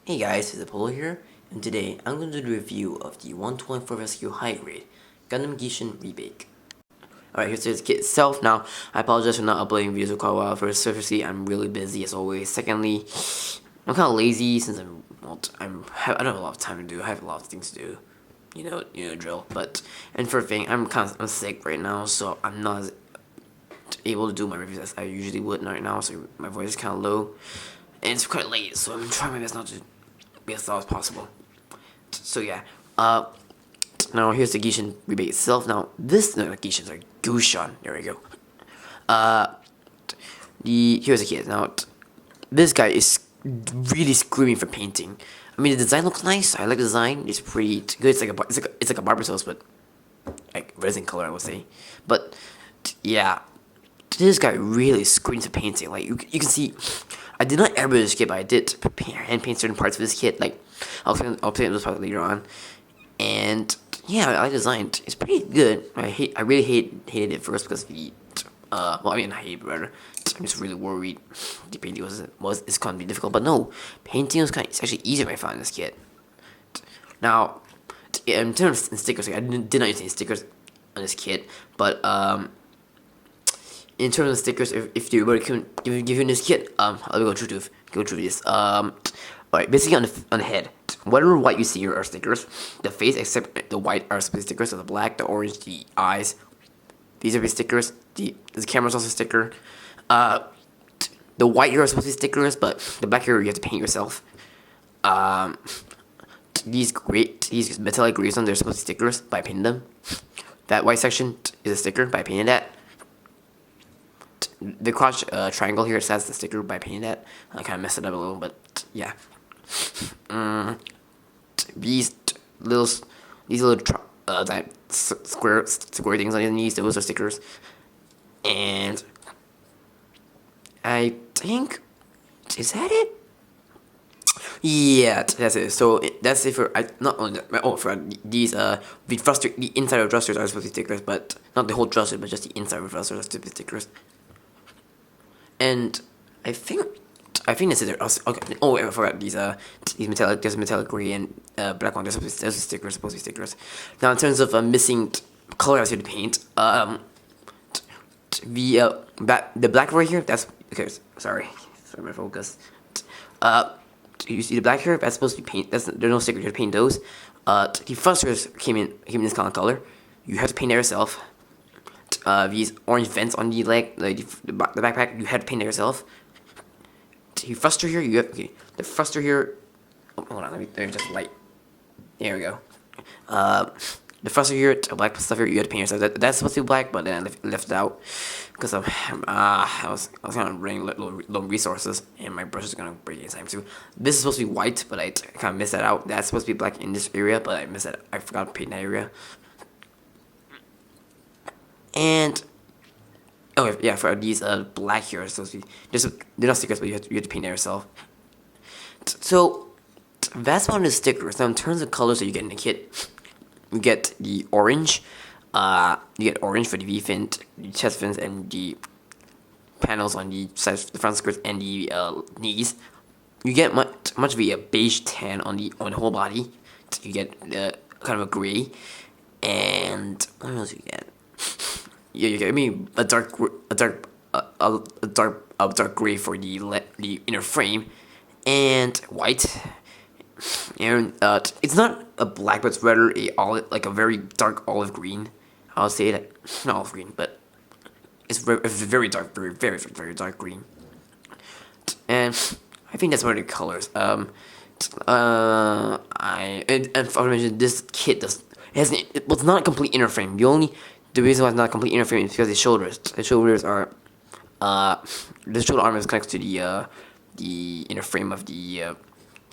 Hey guys, it's Apollo here, and today I'm going to do a review of the 124 Rescue High Grade Gundam Gusion Rebake. Alright, here's the kit itself. Now, I apologize for not uploading videos for quite a while. Firstly, I'm really busy as always. Secondly, I'm kind of lazy since I don't have a lot of time to do. I have a lot of things to do. You know the drill. And for a thing, I'm sick right now, so I'm not able to do my reviews as I usually would right now. So my voice is kind of low, and it's quite late. So I'm trying my best not to be as loud as possible. So yeah, now here's the Gusion rebate itself. Now this, no, not Gusion, sorry, Gusion. There we go. Here's the kit. Now this guy is really screaming for painting. I mean, the design looks nice. I like the design. It's pretty good. It's like a barber toast, but like resin color, I would say. But yeah, this guy really screams for painting. Like you can see, I did not ever this kit, but I did hand paint certain parts of this kit. Like I'll play this part later on. And yeah, I designed. It's pretty good. I really hated it first because I hate it rather. I'm just really worried the painting is going to be difficult. But no, painting it's actually easier I found this kit. Now, in terms of stickers, I did not use any stickers on this kit, but in terms of stickers, if you were to give you this kit, I'll go through this. Alright, basically on the head, whatever white you see here are stickers. The face, except the white, are supposed to be stickers. So the black, the orange, the eyes, these are stickers. The camera's also a sticker. The white here are supposed to be stickers, but the black here you have to paint yourself. These metallic grays on, they're supposed to be stickers, but I painted them. That white section is a sticker, but I painted that. The crotch triangle here says the sticker, but I painted that. I kind of messed it up a little, but yeah. These little square things on your knees, those are stickers. And I think, is that it? Yeah, that's it. So that's it for not only that, for these the inside of thrusters are supposed to be stickers, but not the whole thruster, but just the inside of thrusters are supposed to be stickers. And I think that's it. Okay. Oh, I forgot these metallic. There's a metallic gray and black one. There's supposed to be stickers. Now in terms of missing color I was here to paint, the black right here. That's okay. Sorry my focus. You see the black here? That's supposed to be paint. There's no sticker here to paint those. The thrusters came in this kind of color. You have to paint it yourself. These orange vents on the leg, the backpack, you had to paint it yourself. The thruster here, the thruster here. Oh, hold on, let me just light. There we go. The thruster here, the black stuff here, you had to paint yourself. That's supposed to be black, but then I left it out because I was kind of running low resources, and my brush is gonna break anytime too. This is supposed to be white, but I kind of missed that out. That's supposed to be black in this area, but I missed that. I forgot to paint that area. And oh yeah, for these black here, so they're not stickers, but you have to paint it yourself. So that's one of the stickers. Now in terms of colors that you get in the kit, you get the orange. You get orange for the V fin, the chest fins, and the panels on the sides, the front skirts, and the knees. You get much of a beige tan on the whole body. You get kind of a gray, and what else you get? Yeah, you get a dark gray for the inner frame, and white. And it's not a black, but it's rather a very dark olive green. I'll say that, not olive green, but it's very dark, very dark green. And I think that's one of the colors. I mentioned this kit it was not a complete inner frame. The reason why it's not a complete inner frame is because the shoulders. The shoulders are the shoulder arm is connected to the inner frame of the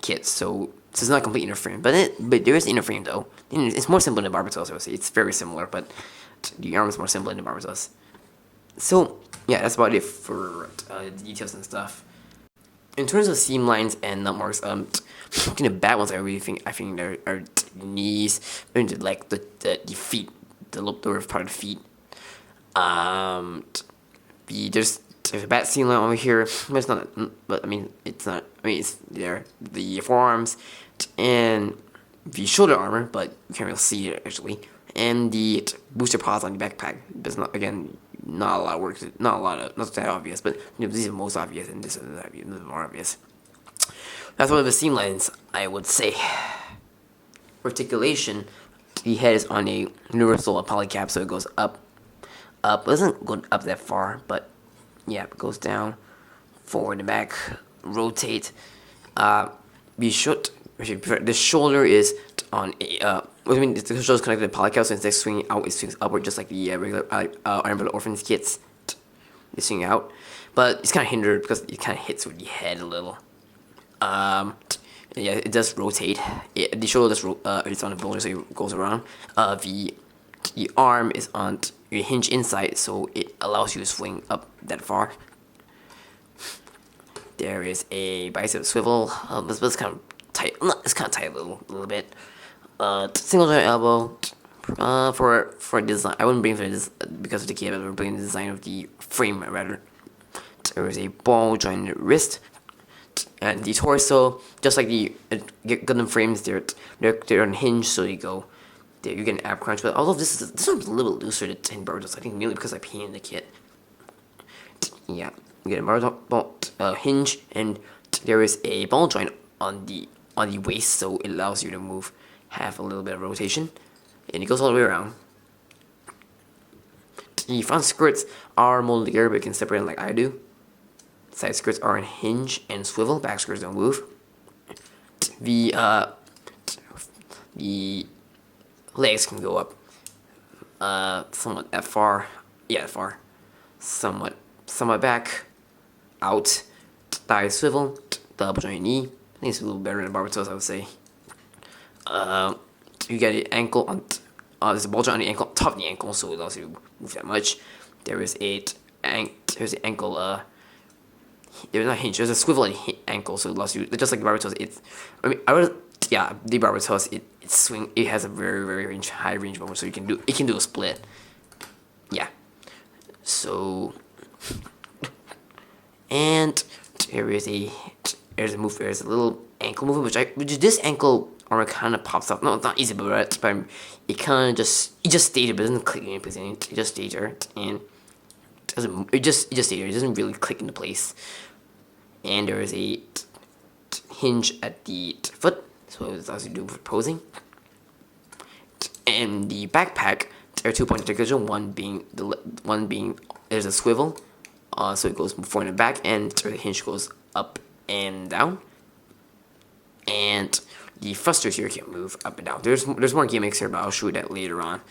kit, so it's not a complete inner frame. But there is inner frame though. It's more simple than Barbatos, I would say. It's very similar, but the arm is more simple than Barbatos. So yeah, that's about it for the details and stuff. In terms of seam lines and nut marks, I think the bad ones I think there are the knees, like the feet, the lower part of the feet. There's There's a bat seam line over here, but it's not. But I mean, it's not. I mean, it's there. The forearms and the shoulder armor, but you can't really see it actually. And the booster pods on the backpack. But it's not, again, not a lot of work. Not that obvious, but these are most obvious, and this is more obvious. That's one of the seam lines, I would say. Articulation. The head is on a universal polycap, so it goes up. It doesn't go up that far, but yeah, it goes down, forward and back, rotate. The shoulder is on a. The shoulder is connected to the polycap, so instead of swinging out, it swings upward, just like the regular Iron Blooded Orphans kits. They swing out, but it's kind of hindered because it kind of hits with the head a little. Yeah, it does rotate. The shoulder does it's on the boulder, so it goes around. The arm is on your hinge inside, so it allows you to swing up that far. There is a bicep swivel. It's kind of tight. It's kind of tight a little bit. Single joint elbow. For design, I wouldn't bring for this because of the kit, but we're bringing the design of the frame rather. There is a ball jointed wrist. And the torso, just like the Gundam frames, they're unhinged, so you go there. You get an ab crunch, but although this one's a little looser than Bardo's, I think mainly because I painted the kit. Yeah, you get a Bardo hinge, and there is a ball joint on the waist, so it allows you to move, have a little bit of rotation, and it goes all the way around. The front skirts are molded together, but you can separate them like I do. Side skirts are in hinge and swivel. Back skirts don't move. The legs can go up somewhat that far. Yeah, far. Somewhat back. Out. Thigh swivel. Double joint knee. I think it's a little better than Barbatos, I would say. You get an ankle on. There's a ball joint on the ankle, top of the ankle, so it allows you to move that much. There's an ankle. There's not hinge. There's a swivel on the ankle, so it allows you, just like the Barbatos. The Barbatos, it swing. It has a very very high range mover, so it can do a split. Yeah. So, and there's a little ankle movement, which this ankle armor kind of pops up. No, it's not easy, but it kind of just stays there, but it doesn't click in place. It just stays there, and it just stays there. It doesn't really click into place. And there is a hinge at the foot, so it allows you to do for posing. And the backpack, there are 2 points of articulation. One being there's a swivel, so it goes forward and back, and the hinge goes up and down. And the thrusters here can move up and down. There's more gimmicks here, but I'll show you that later on.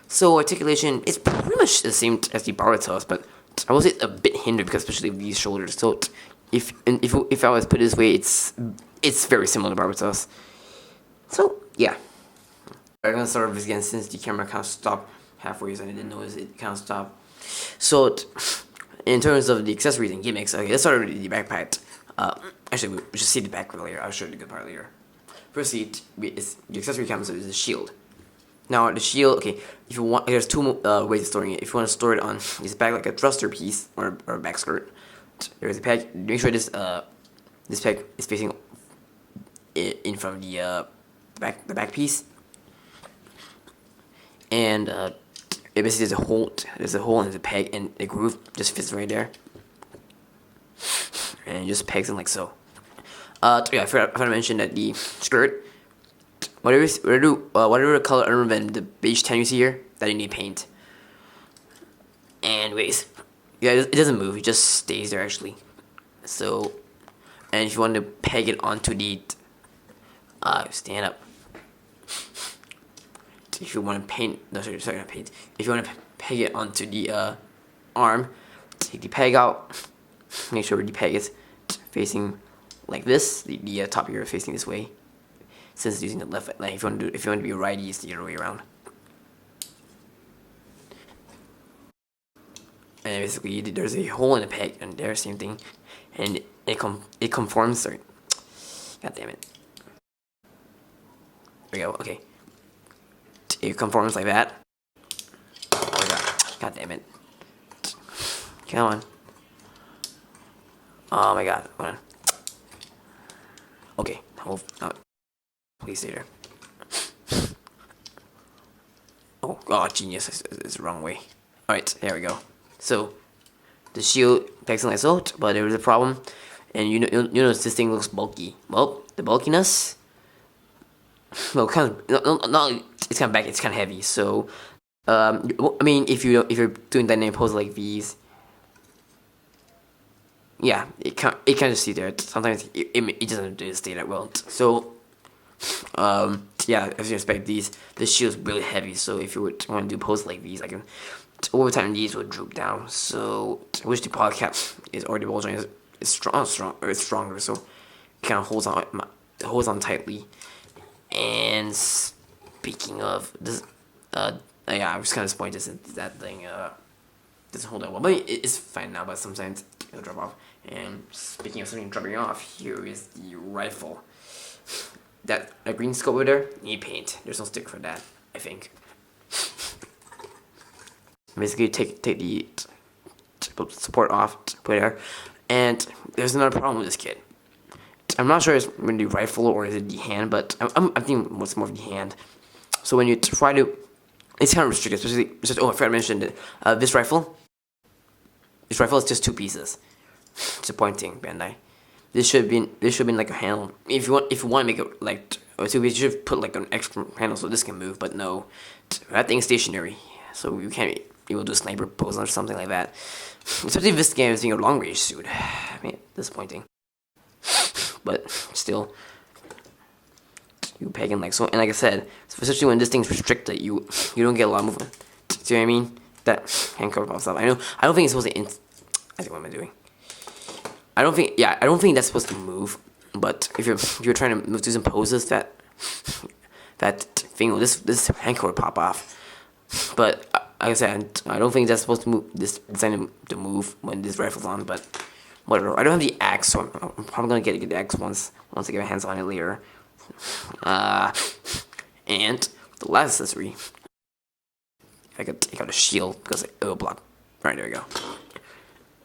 So articulation is pretty much the same as the Barbatos, but I would say a bit hindered because especially of these shoulders. So if I was put it this way, it's very similar to Barbatos. So yeah, I'm gonna start this again since the camera kind of stopped halfway, so I didn't notice it kind of stopped. So in terms of the accessories and gimmicks, okay, let's start with the backpack. Actually, we should see the back later. I'll show you the good part later. Firstly, the accessory comes with the shield. Now the shield, okay, if you want, there's 2 ways of storing it. If you want to store it on this back like a thruster piece or a back skirt, there's a peg. Make sure this peg is facing in front of the back piece, and it basically there's a hole in the peg, and the groove just fits right there, and it just pegs in like so. Yeah, I forgot to mention that the skirt, whatever color other than the beige tan you see here, that you need paint. Anyways, yeah, it doesn't move, it just stays there actually. So, and if you want to peg it onto the, stand up. If you want to paint, no, sorry, not paint. If you want to peg it onto the arm, take the peg out. Make sure the peg is facing like this. The top here is facing this way. Since it's using the left, like if you want to be a righty, it's the other way around. And basically, there's a hole in the peg, and there, same thing, and it conforms. Sorry, god damn it. There we go. Okay, it conforms like that. Oh my god, god damn it. Come on. Oh my god. Hold on. Okay. Please stay there. Oh, genius. It's the wrong way. Alright, there we go. So, the shield packs nice out, but there is a problem. And you notice this thing looks bulky. Well, the bulkiness, well, kind of, not it's kind of back, it's kind of heavy. So, I mean, if you're doing dynamic poses like these, yeah, it can't just stay there. Sometimes it doesn't stay that well. So, yeah, as you expect, this shield's really heavy. So if you would want to do poses like these, over time these will droop down. So, which the podcast is already bulging is stronger. So, it kind of holds on tightly. And speaking of this, yeah, I was kind of disappointed that thing doesn't hold that well, but it's fine now. But sometimes it'll drop off. And speaking of something dropping off, here is the rifle. That green scope over there, need paint. There's no stick for that, I think. Basically, take the support off, put it there. And there's another problem with this kit. I'm not sure it's going to be rifle or is it the hand, but I think it's more of the hand. So when you try to, it's kind of restricted, especially, I forgot to mention that this rifle is just 2 pieces. Disappointing, Bandai. This should be like a handle. If you want to make it like 2 pieces, you should put like an extra handle so this can move. But no, that thing's stationary, so you can't be able to do a sniper pose or something like that. Especially if this game is being a long range suit. I mean, disappointing. But still, you peg in like so. And like I said, especially when this thing's restricted, you don't get a lot of movement. See what I mean? That hand cover pops up. I don't think it's supposed to. I think what am I doing? I don't think that's supposed to move. But if you're trying to do some poses, that thing, this hand cover pop off. But like I said, I don't think that's supposed to move. This design to move when this rifle's on, but. Whatever. I don't have the axe, so I'm probably gonna get the axe once I get my hands on it later. And the last accessory, if I could take out a shield because it will block. Right, there we go.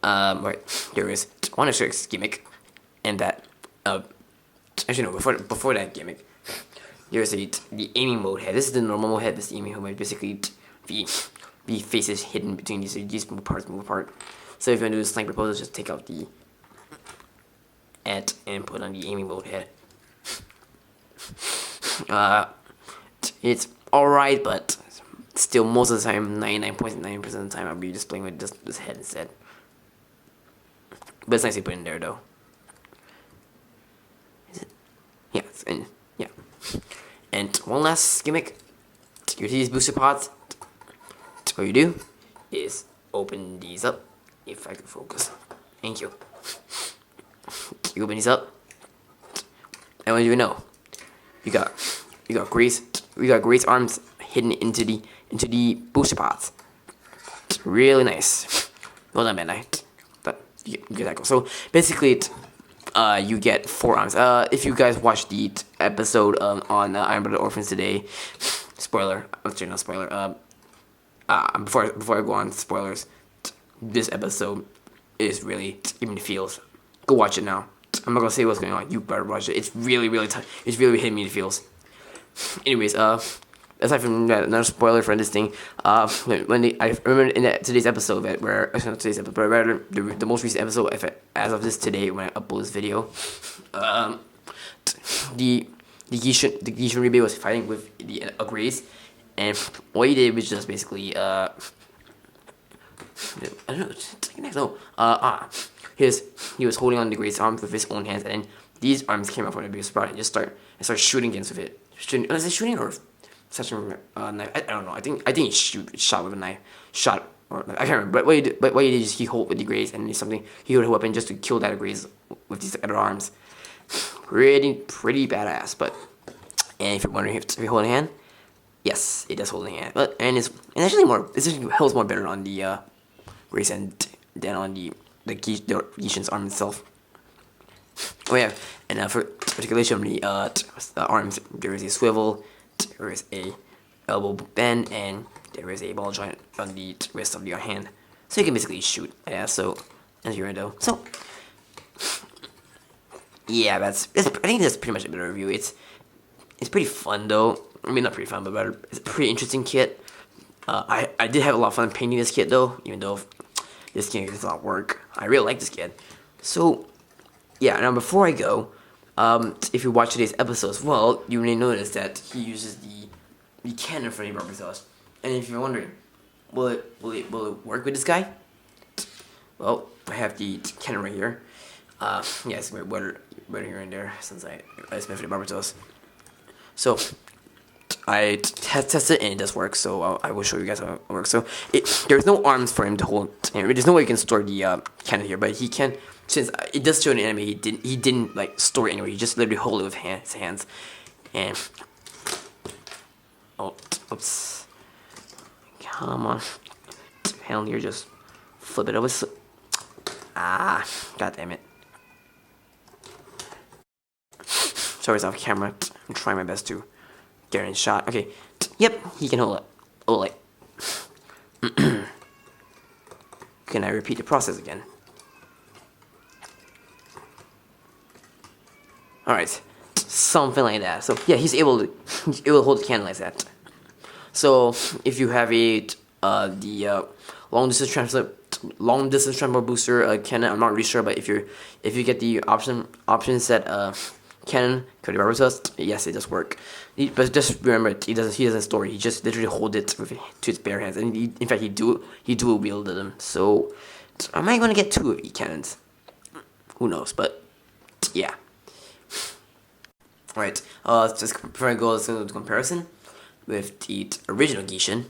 Right, here is one extra gimmick, and that. Actually no, before that gimmick, here's the aiming mode head. This is the normal mode head. This is the aiming mode head. Basically, the face is hidden between these. So these move apart. So if you want to do a sniper pose, just take out the and put on the aiming mode head. It's alright, but still most of the time, 99.9% of the time, I'll be just playing with this head instead. But it's nice to put in there though. Is it? Yeah, it's in. Yeah. And one last gimmick. You see these booster pods? What you do is open these up. If I can focus. Thank you. You open these up. And what do you know? We got Grace arms hidden into the booster pods. Really nice. Well done, Bandai. But you get that. So basically, you get 4 arms. If you guys watched the episode on Iron Blooded Orphans today, spoiler. Actually, not spoiler. Before I go on spoilers. This episode is really giving me the feels. Go watch it now. I'm not gonna say what's going on. You better watch it. It's really it's really hitting me the feels. Anyways, aside from that, another spoiler for this thing. I remember in today's episode not today's episode, but rather the most recent episode as of this today when I upload this video. The Gusion Rebake was fighting with the Grace, and what he did was just basically I don't know. It's like next. He was holding on to Grace's arms with his own hands, and then these arms came out from the big spot and just started shooting against with it. Was it shooting or such a knife? I don't know. I think he shot with a knife. Or I can't remember. But what he did is he hold with the Grace and something. He held a weapon just to kill that Grace with these other arms. Pretty badass. But and if you're wondering if you hold a hand, yes, it does hold a hand. But it's actually holds more better on the Grace and than on the Gusion's arm itself. Oh yeah, and for articulation of the arms, there is a swivel, there is a elbow bend, and there is a ball joint on the wrist of your hand. So you can basically shoot. Yeah, so as you know. So yeah, I think that's pretty much a better review. It's pretty fun though. I mean, not pretty fun, but better. It's a pretty interesting kit. I did have a lot of fun painting this kit though, even though this kit is a lot of work. I really like this kit. So yeah, now before I go, if you watch today's episode as well, you may notice that he uses the cannon for the barbecue sauce. And if you're wondering, will it work with this guy? Well, I have the cannon right here. Yes, wetter here and there since I just made for the barbecue sauce. So I tested it and it does work. So I will show you guys how it works. So there's no arms for him to hold. There's no way you can store the cannon here, but he can. Since it does show in the anime, he didn't like store it anywhere. He just literally hold it with his hands, and oops, come on, hell here, just flip it over. God damn it. Sorry, it's off camera. I'm trying my best to get it in shot. Okay, yep, he can hold it. Hold it. Can I repeat the process again? Alright, something like that. So yeah, he's able to hold the cannon like that. So if you have the long distance transfer booster cannon, I'm not really sure, but if you get the option set cannon Cody Barbatos, yes, it does work. But just remember, he doesn't store it. He just literally hold it to his bare hands, and in fact he dual wielded them. So am I gonna get 2 of the cannons? Who knows? But yeah. Alright, just before I go, let's go to comparison with the original Gusion.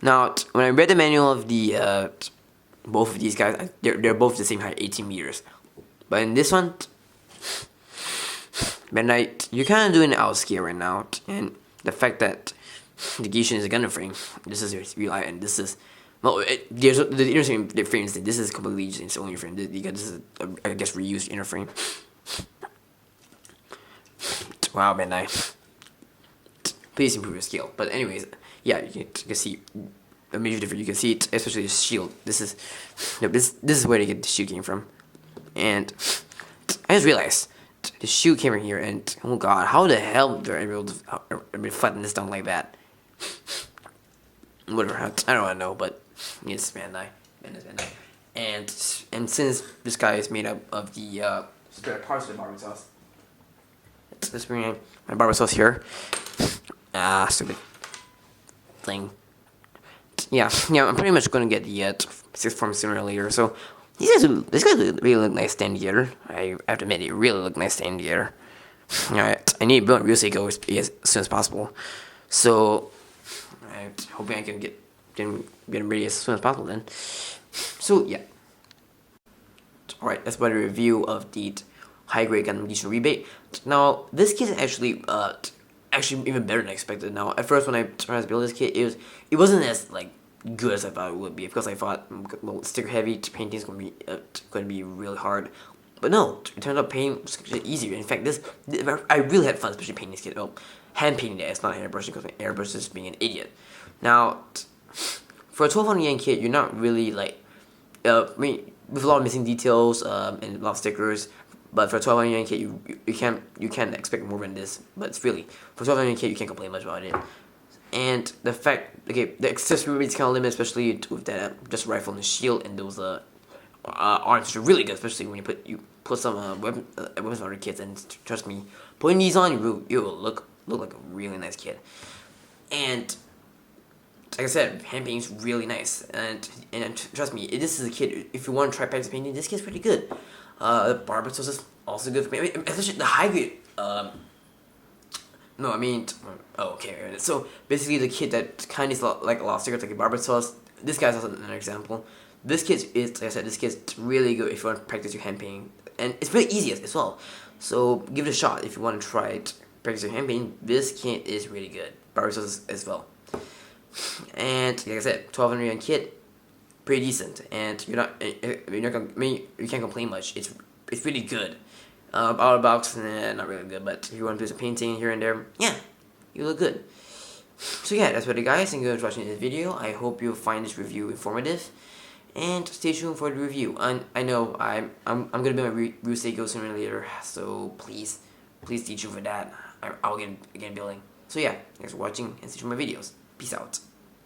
Now, when I read the manual of the both of these guys, they're both the same height, 18 meters. But in this one, Midnight, you're kind of doing an outscale right now, and the fact that the Gusion is a Gundam frame, this is real life, and this is there's the inner frame frames. This is completely just its own frame. This is I guess reused inner frame. Wow, Midnight. Please improve your scale. But anyways, yeah, you can see a major difference. You can see it, especially the shield. This is where they get the shield came from. And I just realized the shield came from here, and oh god, how the hell they're able to flatten this down like that? Whatever, I don't want to know, but it's Bandai. And since this guy is made up of the spare parts of the barbecue sauce, let's bring in my barbecue sauce here. Stupid thing. Yeah, I'm pretty much gonna get the 6th form sooner or later. So these guys really look nice standing together. I have to admit, they really look nice standing together. Alright, I need to build Ryusei as soon as possible. So I'm hoping I can get him ready as soon as possible then. So yeah. Alright, that's about a review of the high grade Gundam Gusion Rebake. Now this kit is actually even better than I expected. Now at first when I tried to build this kit, it wasn't as like good as I thought it would be, because I thought sticker heavy painting is going to be really hard. But no, it turned out painting was easier. In fact, I really had fun, especially painting this kit. Well, hand painting it. It's not airbrushing, because my airbrush is being an idiot. Now, for a 1200 yen kit, you're not really like, I mean, with a lot of missing details and a lot of stickers. But for a 1200 yen kit, you can't expect more than this. But it's really, for 1200 yen kit, you can't complain much about it. And the fact, the accessory is kind of limited, especially with that just rifle and the shield and those arms, which are really good, especially when you put some weapons on your kits. And trust me, putting these on, you will look like a really nice kid. And like I said, hand painting is really nice. And trust me, this is a kid. If you want to try practice painting, this kit's pretty good. The barber sauce is also good for me. I mean, especially the high grade. No, I mean, okay. So basically, the kit that kind of is like a lot of stickers, like a barber sauce. This guy's also another example. This kit is, like I said, this kit's really good if you want to practice your hand painting, and it's very easy as well. So give it a shot if you want to try it. Practice your hand painting. This kit is really good. Barber sauce as well. And like I said, 1200 yen kit, pretty decent. And you can't complain much. It's really good. Out of the box, not really good, but if you want to do some painting here and there, yeah, you look good. So yeah, that's about it guys, thank you for watching this video. I hope you find this review informative. and stay tuned for the review. And I know I'm gonna build my Rebake sooner or later, so please stay tuned for that. I'll get building. So yeah, thanks for watching and stay tuned for my videos. Peace out.